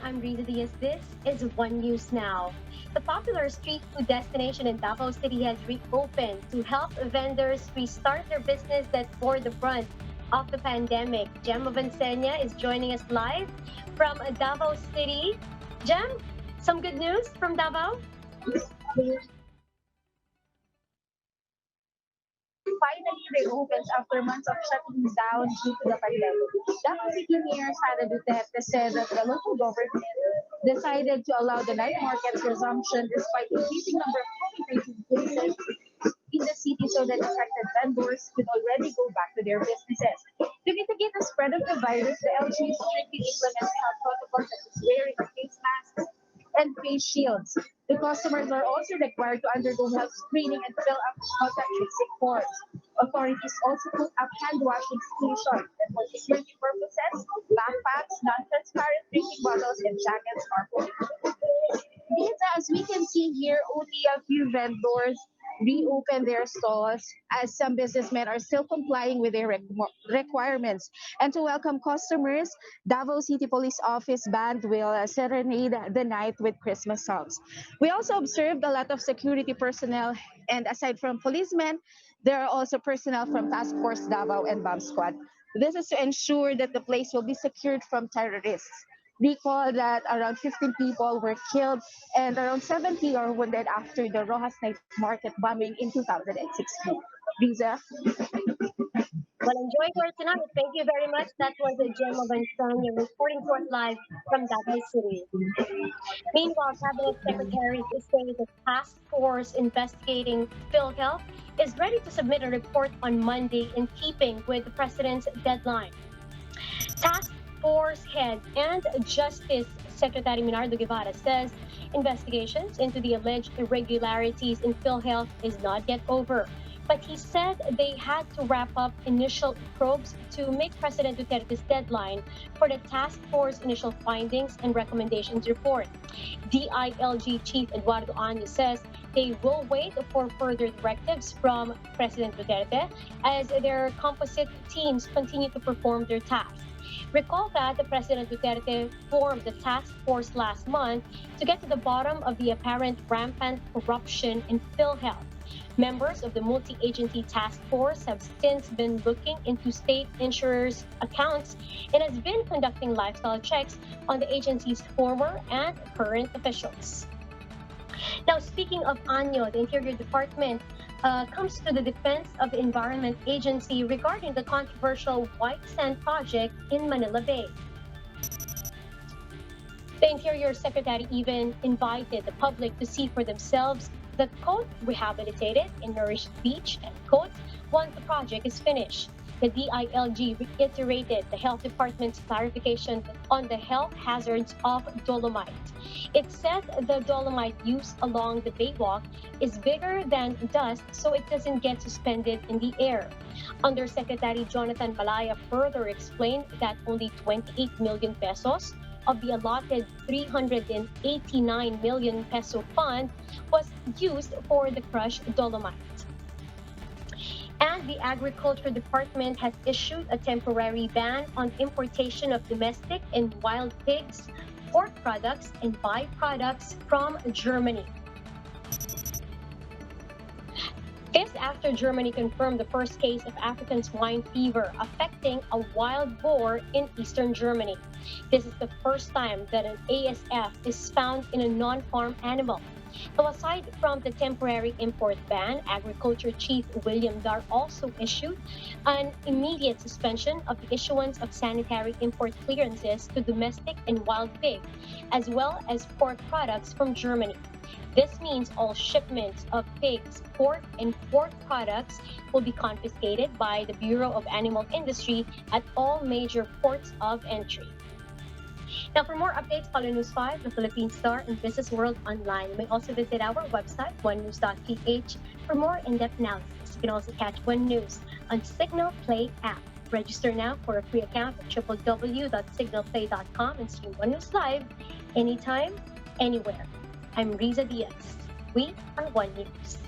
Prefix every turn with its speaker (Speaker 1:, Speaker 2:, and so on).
Speaker 1: I'm Riza Diaz. This is One News Now. The popular street food destination in Davao City has reopened to help vendors restart their business that bore the brunt of the pandemic. Jem Vansenia is joining us live from Davao City. Jem, some good news from Davao?
Speaker 2: Finally reopens after months of shutting down due to the pandemic. Davao City Mayor Sara Duterte said that the local government decided to allow the night market's resumption despite increasing number of COVID-19 cases in the city so that affected vendors could already go back to their businesses. To mitigate the spread of the virus, the LG strictly implements health protocols such as wearing face masks and face shields. The customers are also required to undergo health screening and fill up contact tracing forms. Authorities also put up hand washing stations, and for security purposes, backpacks, non-transparent drinking bottles, and jackets are prohibited. These, as we can see here, only a few vendors reopen their stalls as some businessmen are still complying with their requirements. And to welcome customers, Davao City Police Office Band will serenade the night with Christmas songs. We also observed a lot of security personnel, and aside from policemen, there are also personnel from Task Force Davao and Bomb Squad. This is to ensure that the place will be secured from terrorists. Recall that around 15 people were killed and around 70 are wounded after the Rojas Night Market bombing in 2016. Visa.
Speaker 1: Well, enjoy for tonight. Thank you very much. That was Jem Vansenia reporting to us live from Davao City. Meanwhile, Cabinet Secretary say the task force investigating PhilHealth is ready to submit a report on Monday in keeping with the president's deadline. Task Force head and Justice Secretary Minardo Guevara says investigations into the alleged irregularities in PhilHealth is not yet over. But he said they had to wrap up initial probes to make President Duterte's deadline for the task force initial findings and recommendations report. DILG Chief Eduardo Año says they will wait for further directives from President Duterte as their composite teams continue to perform their tasks. Recall that the President Duterte formed the task force last month to get to the bottom of the apparent rampant corruption in PhilHealth. Members of the multi-agency task force have since been looking into state insurers' accounts and has been conducting lifestyle checks on the agency's former and current officials. Now, speaking of Año, the Interior Department comes to the defense of the Environment Agency regarding the controversial white sand project in Manila Bay. The Interior Secretary even invited the public to see for themselves the, quote, rehabilitated and nourished beach, and, quote, once the project is finished. The DILG reiterated the Health Department's clarification on the health hazards of dolomite. It said the dolomite used along the baywalk is bigger than dust, so it doesn't get suspended in the air. Undersecretary Jonathan Malaya further explained that only 28 million pesos of the allotted 389 million peso fund was used for the crushed dolomite. And the Agriculture Department has issued a temporary ban on importation of domestic and wild pigs, pork products, and byproducts from Germany. This after Germany confirmed the first case of African swine fever affecting a wild boar in eastern Germany. This is the first time that an ASF is found in a non-farm animal. Now, aside from the temporary import ban, Agriculture Chief William Dar also issued an immediate suspension of the issuance of sanitary import clearances to domestic and wild pig, as well as pork products from Germany. This means all shipments of pigs, pork, and pork products will be confiscated by the Bureau of Animal Industry at all major ports of entry. Now, for more updates, follow News 5, the Philippine Star, and Business World Online. You may also visit our website, onenews.ph, for more in-depth analysis. You can also catch One News on Signal Play app. Register now for a free account at www.signalplay.com and stream One News live anytime, anywhere. I'm Riza Diaz. We are One News.